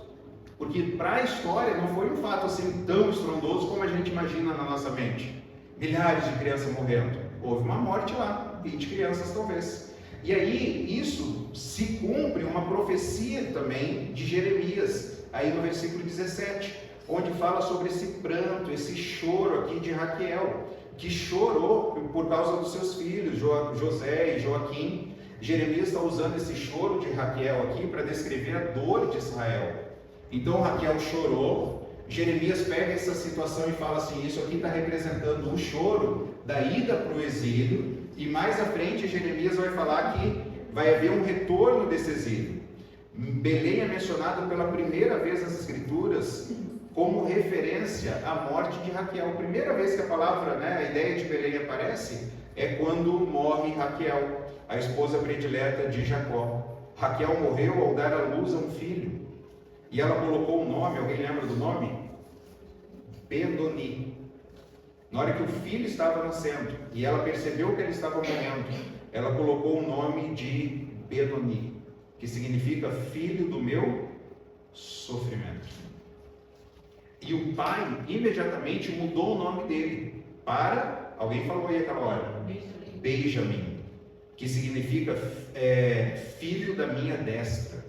Porque para a história não foi um fato assim tão estrondoso como a gente imagina na nossa mente. Milhares de crianças morrendo. Houve uma morte lá, 20 crianças talvez. E aí isso se cumpre uma profecia também de Jeremias, aí no versículo 17, onde fala sobre esse pranto, esse choro aqui de Raquel, que chorou por causa dos seus filhos, José e Joaquim. Jeremias está usando esse choro de Raquel aqui para descrever a dor de Israel. Então Raquel chorou, Jeremias pega essa situação e fala assim, isso aqui está representando o choro da ida para o exílio, e mais à frente Jeremias vai falar que vai haver um retorno desse exílio. Belém é mencionado pela primeira vez nas Escrituras como referência à morte de Raquel. A primeira vez que a palavra, a ideia de Belém aparece é quando morre Raquel, a esposa predileta de Jacó. Raquel morreu ao dar à luz a um filho. E ela colocou o nome, alguém lembra do nome? Benoni. Na hora que o filho estava nascendo e ela percebeu que ele estava morrendo, ela colocou o nome de Benoni, que significa filho do meu sofrimento. E o pai imediatamente mudou o nome dele para, alguém falou aí aquela hora? Benjamim, que significa filho da minha destra.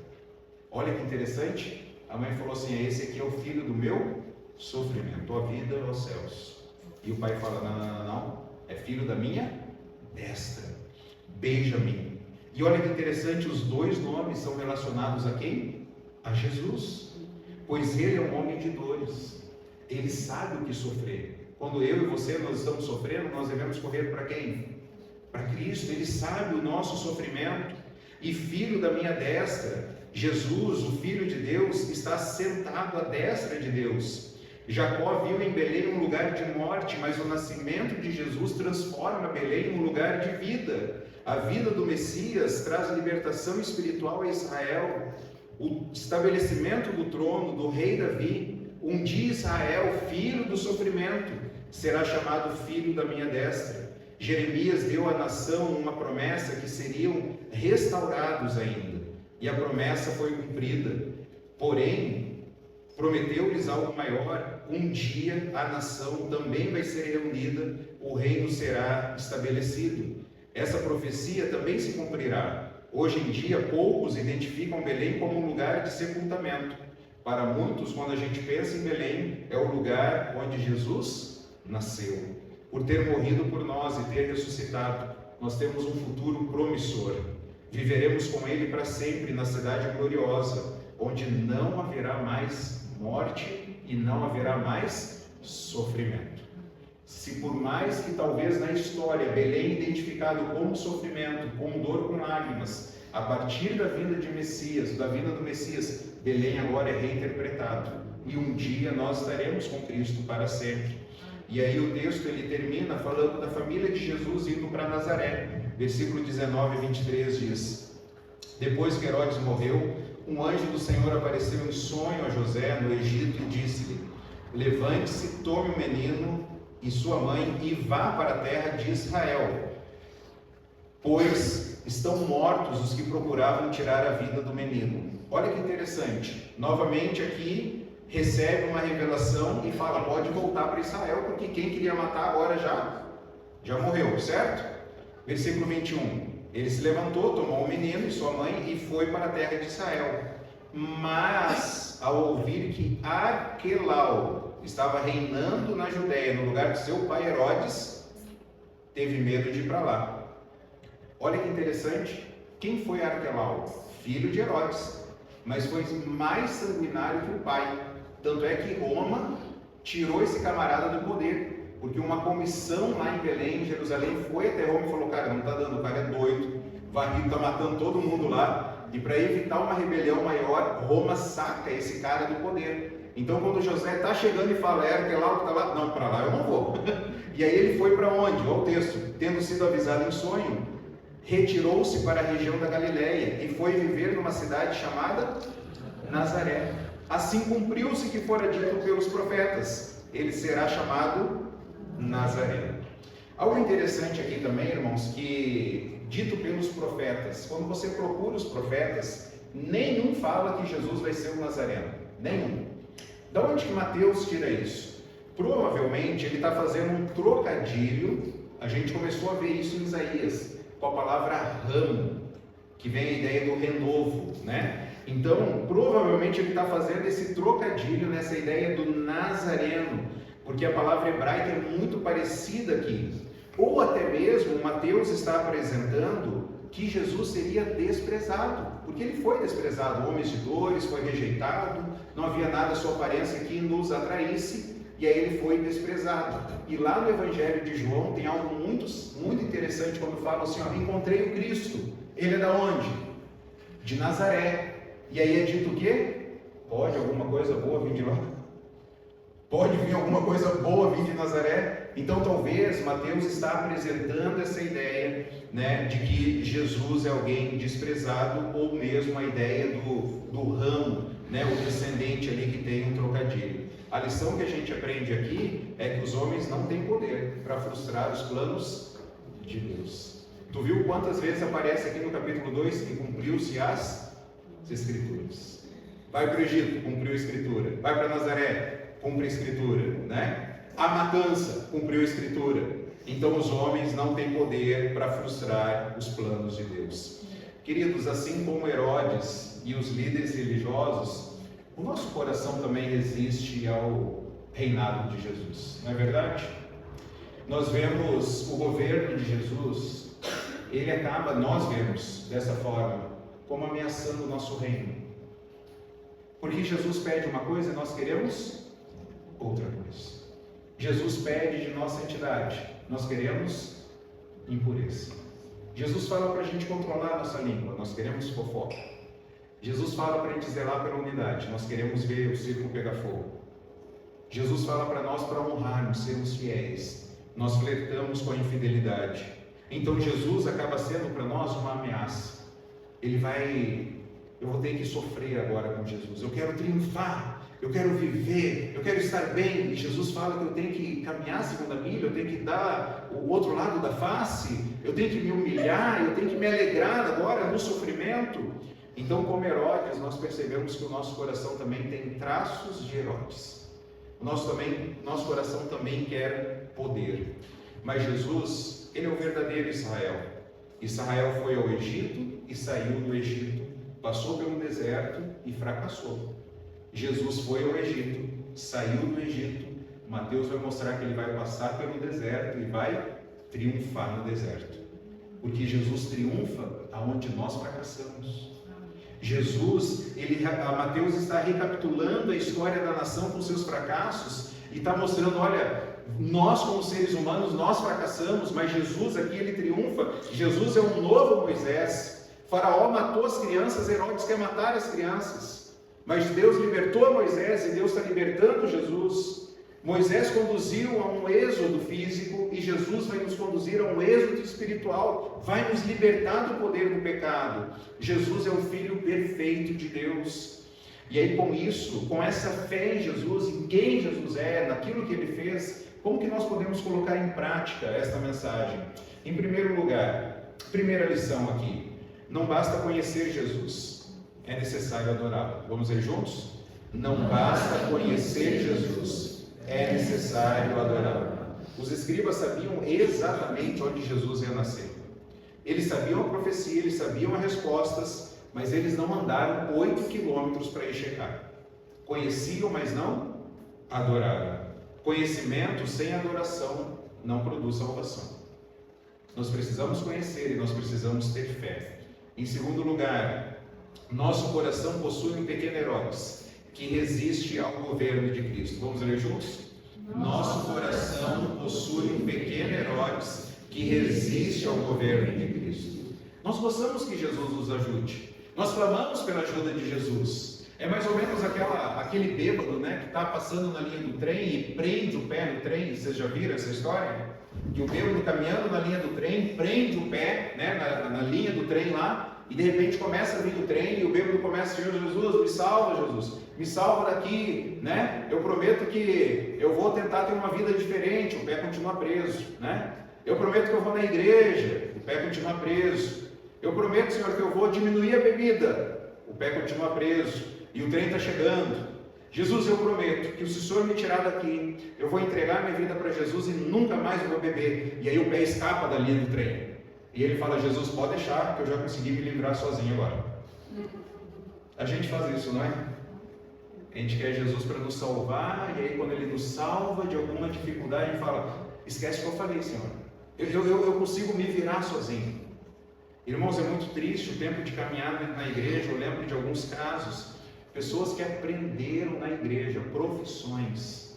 Olha que interessante. A mãe falou assim: esse aqui é o filho do meu sofrimento, a vida aos céus. E o pai fala: não, é filho da minha destra, Benjamim. E olha que interessante, os dois nomes são relacionados a quem? A Jesus, pois ele é um homem de dores, ele sabe o que sofrer. Quando eu e você nós estamos sofrendo, nós devemos correr para quem? Para Cristo. Ele sabe o nosso sofrimento. E filho da minha destra, Jesus, o Filho de Deus, está sentado à destra de Deus. Jacó viu em Belém um lugar de morte, mas o nascimento de Jesus transforma Belém em um lugar de vida. A vida do Messias traz libertação espiritual a Israel. O estabelecimento do trono do rei Davi, um dia Israel, filho do sofrimento, será chamado filho da minha destra. Jeremias deu à nação uma promessa que seriam restaurados ainda, e a promessa foi cumprida. Porém, prometeu-lhes algo maior: um dia a nação também vai ser reunida, o reino será estabelecido. Essa profecia também se cumprirá. Hoje em dia, poucos identificam Belém como um lugar de sepultamento. Para muitos, quando a gente pensa em Belém, é o lugar onde Jesus nasceu. Por ter morrido por nós e ter ressuscitado, nós temos um futuro promissor. Viveremos com Ele para sempre na cidade gloriosa, onde não haverá mais morte e não haverá mais sofrimento. Se por mais que talvez na história Belém identificado como sofrimento, como dor com lágrimas, a partir da vinda de Messias, da vinda do Messias, Belém agora é reinterpretado. E um dia nós estaremos com Cristo para sempre. E aí o texto ele termina falando da família de Jesus indo para Nazaré. Versículo 19 e 23 diz: depois que Herodes morreu, um anjo do Senhor apareceu em sonho a José no Egito e disse-lhe: levante-se, tome o menino e sua mãe e vá para a terra de Israel, pois estão mortos os que procuravam tirar a vida do menino. Olha que interessante, novamente aqui recebe uma revelação e fala: pode voltar para Israel, porque quem queria matar agora já morreu, certo? Versículo 21, ele se levantou, tomou o menino e sua mãe e foi para a terra de Israel. Mas ao ouvir que Arquelau estava reinando na Judéia, no lugar de seu pai Herodes, teve medo de ir para lá. Olha que interessante, quem foi Arquelau? Filho de Herodes, mas foi mais sanguinário que o pai. Tanto é que Roma tirou esse camarada do poder, porque uma comissão lá em Belém, em Jerusalém, foi até Roma e falou: cara, não está dando, o cara é doido, está matando todo mundo lá, e para evitar uma rebelião maior, Roma saca esse cara do poder. Então quando José está chegando e fala: Arquelau que está lá, não, para lá eu não vou. E aí ele foi para onde? Olha o texto: tendo sido avisado em sonho, retirou-se para a região da Galileia e foi viver numa cidade chamada Nazaré. Assim cumpriu-se que fora dito pelos profetas: ele será chamado Nazareno. Algo interessante aqui também, irmãos, que dito pelos profetas, quando você procura os profetas, nenhum fala que Jesus vai ser um Nazareno, nenhum. Da onde que Mateus tira isso? Provavelmente ele está fazendo um trocadilho. A gente começou a ver isso em Isaías, com a palavra ramo, que vem a ideia do renovo, né? Então, provavelmente ele está fazendo esse trocadilho nessa ideia do Nazareno, porque a palavra hebraica é muito parecida aqui. Ou até mesmo Mateus está apresentando que Jesus seria desprezado, porque ele foi desprezado, homens de dores, foi rejeitado, não havia nada à sua aparência que nos atraísse, e aí ele foi desprezado. E lá no Evangelho de João tem algo muito interessante quando fala assim: ó, encontrei o Cristo. Ele é da onde? De Nazaré. E aí é dito o quê? Pode alguma coisa boa vir de lá? Pode vir alguma coisa boa vir de Nazaré? Então talvez Mateus está apresentando essa ideia, né, de que Jesus é alguém desprezado, ou mesmo a ideia do ramo, né, o descendente ali que tem um trocadilho. A lição que a gente aprende aqui é que os homens não têm poder para frustrar os planos de Deus. Tu viu quantas vezes aparece aqui no capítulo 2 que cumpriu-se as Escrituras? Vai para o Egito, cumpriu a Escritura. Vai para Nazaré, cumpre a Escritura, né? A matança, cumpriu a Escritura. Então os homens não têm poder para frustrar os planos de Deus. Queridos, assim como Herodes e os líderes religiosos, o nosso coração também resiste ao reinado de Jesus, não é verdade? Nós vemos o governo de Jesus, nós vemos dessa forma, como ameaçando o nosso reino. Porque Jesus pede uma coisa e nós queremos outra coisa. Jesus pede de nossa entidade, nós queremos impureza. Jesus fala para a gente controlar a nossa língua, nós queremos fofoca. Jesus fala para a gente zelar pela unidade, nós queremos ver o circo pegar fogo. Jesus fala para nós para honrarmos, sermos fiéis, nós flertamos com a infidelidade. Então Jesus acaba sendo para nós uma ameaça. Eu vou ter que sofrer agora com Jesus, eu quero triunfar, eu quero viver, eu quero estar bem. E Jesus fala que eu tenho que caminhar a segunda milha, eu tenho que dar o outro lado da face, eu tenho que me humilhar, eu tenho que me alegrar agora no sofrimento. Então, como Herodes, nós percebemos que o nosso coração também tem traços de Herodes. O nosso coração também quer poder. Mas Jesus, ele é o verdadeiro Israel. Israel foi ao Egito e saiu do Egito, passou pelo deserto e fracassou. Jesus foi ao Egito, saiu do Egito. Mateus vai mostrar que ele vai passar pelo deserto e vai triunfar no deserto. Porque Jesus triunfa aonde nós fracassamos. Mateus está recapitulando a história da nação com seus fracassos e está mostrando, olha, nós como seres humanos, nós fracassamos, mas Jesus aqui, ele triunfa. Jesus é um novo Moisés. Faraó matou as crianças, Herodes quer matar as crianças, mas Deus libertou Moisés e Deus está libertando Jesus. Moisés conduziu a um êxodo físico e Jesus vai nos conduzir a um êxodo espiritual, vai nos libertar do poder do pecado. Jesus é o Filho perfeito de Deus. E aí com isso, com essa fé em Jesus, em quem Jesus é, naquilo que Ele fez, como que nós podemos colocar em prática esta mensagem? Em primeiro lugar, primeira lição aqui, não basta conhecer Jesus, é necessário adorá-lo. Vamos ler juntos? Não basta conhecer Jesus, é necessário adorá-lo. Os escribas sabiam exatamente onde Jesus ia nascer. Eles sabiam a profecia, eles sabiam as respostas, mas eles não andaram 8 quilômetros para ir checar. Conheciam, mas não adoraram. Conhecimento sem adoração não produz salvação. Nós precisamos conhecer e nós precisamos ter fé. Em segundo lugar, nosso coração possui um pequeno Herodes que resiste ao governo de Cristo. Vamos ler juntos? Nosso coração possui um pequeno Herodes que resiste ao governo de Cristo. Nós gostamos que Jesus nos ajude. Nós clamamos pela ajuda de Jesus. É mais ou menos aquele bêbado, né, que está passando na linha do trem e prende o pé no trem. Vocês já viram essa história? Que o bêbado caminhando na linha do trem, prende o pé, né, na linha do trem lá, e de repente começa a vir o trem e o bêbado começa: Senhor Jesus, me salva, Jesus, me salva daqui, né? Eu prometo que eu vou tentar ter uma vida diferente. O pé continua preso, né? Eu prometo que eu vou na igreja. O pé continua preso. Eu prometo, Senhor, que eu vou diminuir a bebida. O pé continua preso. E o trem está chegando. Jesus, eu prometo que se o Senhor me tirar daqui, eu vou entregar minha vida para Jesus e nunca mais vou beber. E aí o pé escapa da linha do trem. E ele fala: Jesus, pode deixar, que eu já consegui me livrar sozinho agora. A gente faz isso, não é? A gente quer Jesus para nos salvar, e aí quando Ele nos salva de alguma dificuldade, a gente fala: esquece o que eu falei, Senhor. Eu consigo me virar sozinho. Irmãos, é muito triste o tempo de caminhar na igreja. Eu lembro de alguns casos, pessoas que aprenderam na igreja profissões.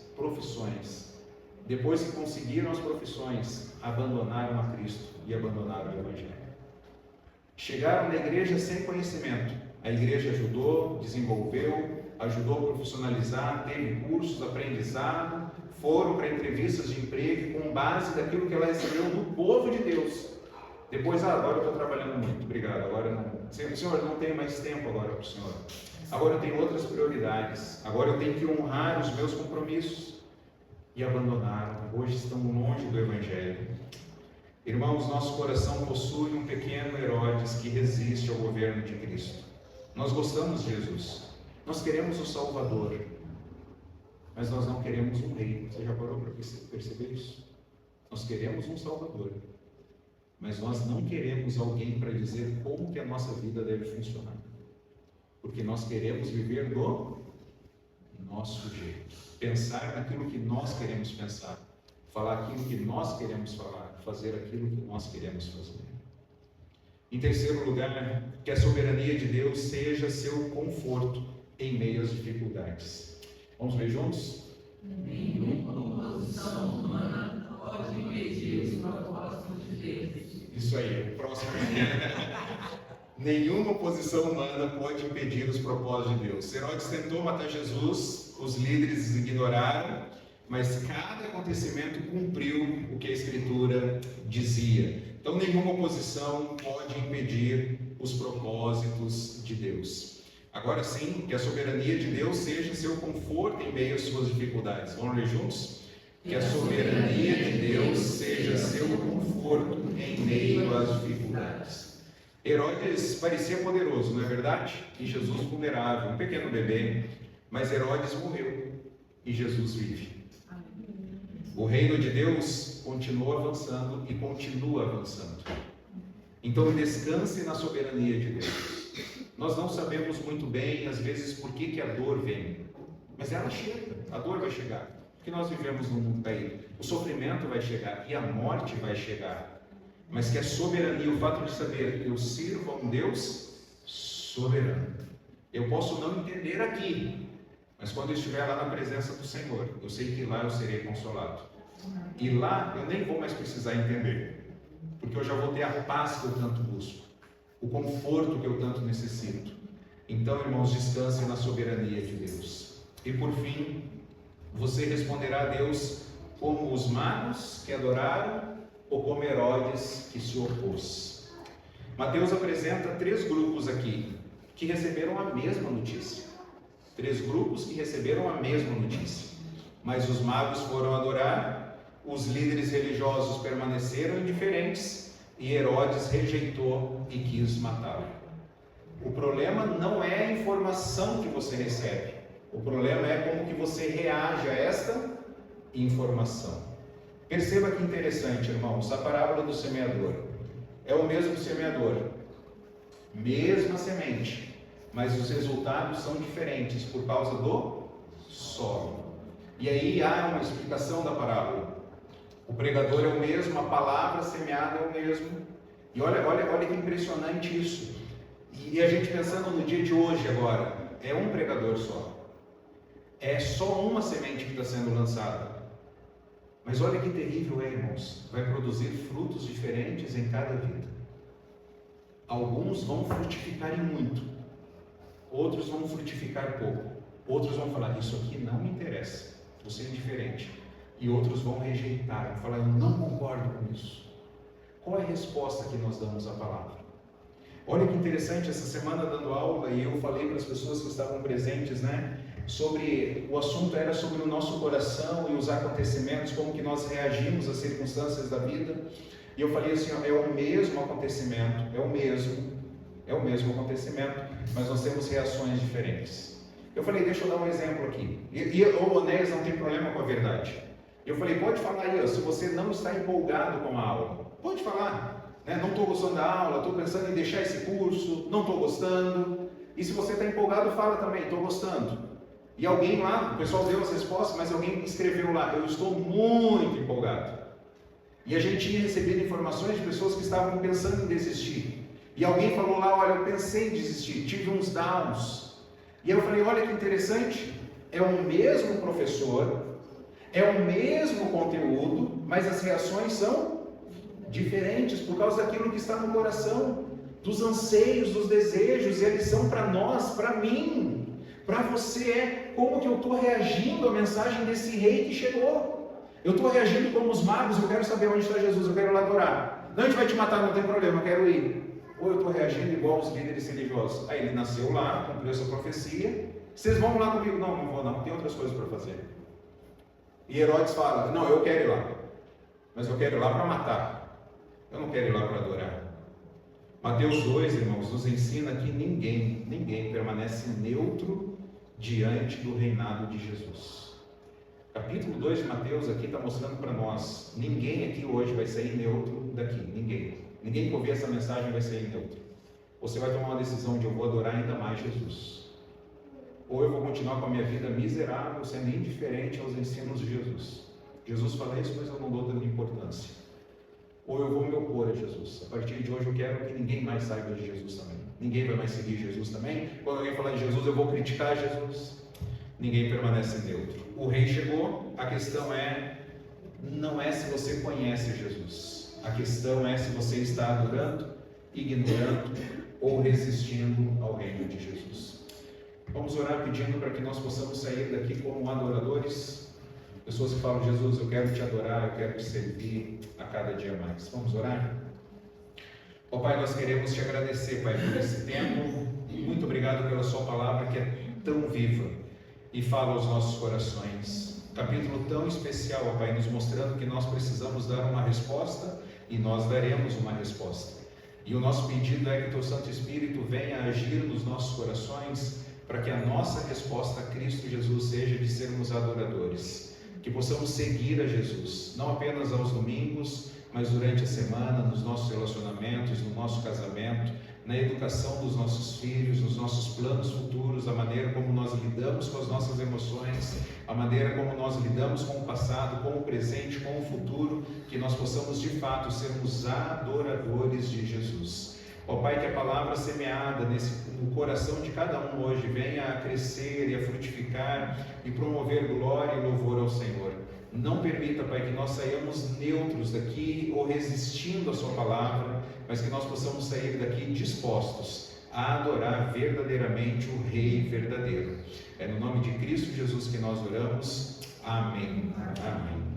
Depois que conseguiram as profissões, abandonaram a Cristo e abandonaram o Evangelho. Chegaram na igreja sem conhecimento. A igreja ajudou, desenvolveu, ajudou a profissionalizar, teve cursos, aprendizado, foram para entrevistas de emprego com base daquilo que ela recebeu do povo de Deus. Depois, agora eu estou trabalhando muito, obrigado, agora não. Senhor, não tenho mais tempo agora para o Senhor. Agora eu tenho outras prioridades, agora eu tenho que honrar os meus compromissos. E abandonaram, hoje estão longe do Evangelho. Irmãos, nosso coração possui um pequeno Herodes que resiste ao governo de Cristo. Nós gostamos de Jesus, nós queremos o Salvador, mas nós não queremos um rei. Você já parou para perceber isso? Nós queremos um Salvador, mas nós não queremos alguém para dizer como que a nossa vida deve funcionar, porque nós queremos viver do nosso jeito, pensar naquilo que nós queremos pensar, falar aquilo que nós queremos falar, fazer aquilo que nós queremos fazer. Em terceiro lugar, que a soberania de Deus seja seu conforto em meio às dificuldades. Vamos ler juntos?
Nenhuma oposição humana pode impedir os propósitos de Deus.
Isso aí, o próximo. Nenhuma oposição humana pode impedir os propósitos de Deus. Herodes tentou matar Jesus, os líderes ignoraram, mas cada acontecimento cumpriu o que a Escritura dizia. Então, nenhuma oposição pode impedir os propósitos de Deus. Agora sim, que a soberania de Deus seja seu conforto em meio às suas dificuldades. Vamos ler juntos? Que a soberania de Deus seja seu conforto em meio às dificuldades. Herodes parecia poderoso, não é verdade? E Jesus vulnerável, um pequeno bebê. Mas Herodes morreu e Jesus vive. O reino de Deus continua avançando e continua avançando. Então descanse na soberania de Deus. Nós não sabemos muito bem, às vezes, por que a dor vem. Mas ela chega, a dor vai chegar. Porque nós vivemos num mundo caído. O sofrimento vai chegar e a morte vai chegar. Mas que a soberania, o fato de saber que eu sirvo a um Deus soberano. Eu posso não entender aqui, mas quando eu estiver lá na presença do Senhor, eu sei que lá eu serei consolado. E lá eu nem vou mais precisar entender, porque eu já vou ter a paz que eu tanto busco, o conforto que eu tanto necessito. Então, irmãos, descanse na soberania de Deus. E por fim, você responderá a Deus como os magos que adoraram ou como Herodes que se opôs. Mateus apresenta 3 grupos aqui que receberam a mesma notícia. 3 grupos que receberam a mesma notícia. Mas os magos foram adorar, os líderes religiosos permaneceram indiferentes e Herodes rejeitou e quis matá-lo. O problema não é a informação que você recebe. O problema é como que você reage a esta informação. Perceba que interessante, irmãos, a parábola do semeador. É o mesmo semeador, mesma semente, mas os resultados são diferentes por causa do solo. E aí há uma explicação da parábola. O pregador é o mesmo, a palavra semeada é o mesmo. E olha que impressionante isso. E a gente pensando no dia de hoje agora, é um pregador só. É só uma semente que está sendo lançada. Mas olha que terrível é, irmãos. Vai produzir frutos diferentes em cada vida. Alguns vão frutificar em muito. Outros vão frutificar pouco. Outros vão falar, isso aqui não me interessa. Você é indiferente. E outros vão rejeitar, vão falar, eu não concordo com isso. Qual é a resposta que nós damos à palavra? Olha que interessante, essa semana dando aula, e eu falei para as pessoas que estavam presentes, sobre, o assunto era sobre o nosso coração e os acontecimentos, como que nós reagimos às circunstâncias da vida. E eu falei assim, é o mesmo acontecimento, é o mesmo acontecimento, mas nós temos reações diferentes. Eu falei, deixa eu dar um exemplo aqui. E o Onés não tem problema com a verdade. Eu falei, pode falar aí, se você não está empolgado com a aula, pode falar. Não estou gostando da aula, estou pensando em deixar esse curso, não estou gostando. E se você está empolgado, fala também, estou gostando. E alguém lá, o pessoal deu as respostas, mas alguém escreveu lá, eu estou muito empolgado. E a gente tinha recebido informações de pessoas que estavam pensando em desistir. E alguém falou lá, olha, eu pensei em desistir, tive uns downs. E eu falei, olha que interessante, é o mesmo professor, é o mesmo conteúdo, mas as reações são diferentes por causa daquilo que está no coração, dos anseios, dos desejos. E a lição para nós, para mim, para você é como que eu estou reagindo à mensagem desse rei que chegou. Eu estou reagindo como os magos, eu quero saber onde está Jesus, eu quero lá adorar. Não, a gente vai te matar, não tem problema, eu quero ir. Ou eu estou reagindo igual os líderes religiosos. Aí ele nasceu lá, cumpriu essa profecia. Vocês vão lá comigo? Não, não vou não, tem outras coisas para fazer. E Herodes fala, não, eu quero ir lá. Mas eu quero ir lá para matar. Eu não quero ir lá para adorar. Mateus 2, irmãos, nos ensina que ninguém permanece neutro diante do reinado de Jesus. Capítulo 2 de Mateus aqui está mostrando para nós, ninguém aqui hoje vai sair neutro daqui, ninguém. Ninguém que ouvir essa mensagem vai sair neutro. Você vai tomar uma decisão de eu vou adorar ainda mais Jesus, ou eu vou continuar com a minha vida miserável, sendo indiferente aos ensinos de Jesus. Jesus fala isso, mas eu não dou tanta importância. Ou eu vou me opor a Jesus. A partir de hoje eu quero que ninguém mais saiba de Jesus também. Ninguém vai mais seguir Jesus também. Quando alguém falar de Jesus, eu vou criticar Jesus. Ninguém permanece neutro. O rei chegou, a questão não é se você conhece Jesus. A questão é se você está adorando, ignorando ou resistindo ao reino de Jesus. Vamos orar pedindo para que nós possamos sair daqui como adoradores. Pessoas que falam, Jesus, eu quero te adorar, eu quero te servir a cada dia mais. Vamos orar? Ó Pai, nós queremos te agradecer, Pai, por esse tempo. Muito obrigado pela sua palavra que é tão viva e fala aos nossos corações. Capítulo tão especial, ó Pai, nos mostrando que nós precisamos dar uma resposta e nós daremos uma resposta. E o nosso pedido é que o Teu Santo Espírito venha agir nos nossos corações para que a nossa resposta a Cristo Jesus seja de sermos adoradores. Que possamos seguir a Jesus, não apenas aos domingos, mas durante a semana, nos nossos relacionamentos, no nosso casamento, na educação dos nossos filhos, nos nossos planos futuros, a maneira como nós lidamos com as nossas emoções, a maneira como nós lidamos com o passado, com o presente, com o futuro, que nós possamos de fato sermos adoradores de Jesus. Ó Pai, que a palavra semeada no coração de cada um hoje venha a crescer e a frutificar e promover glória e louvor ao Senhor. Não permita, Pai, que nós saiamos neutros daqui ou resistindo à Sua palavra, mas que nós possamos sair daqui dispostos a adorar verdadeiramente o Rei verdadeiro. É no nome de Cristo Jesus que nós oramos. Amém. Amém.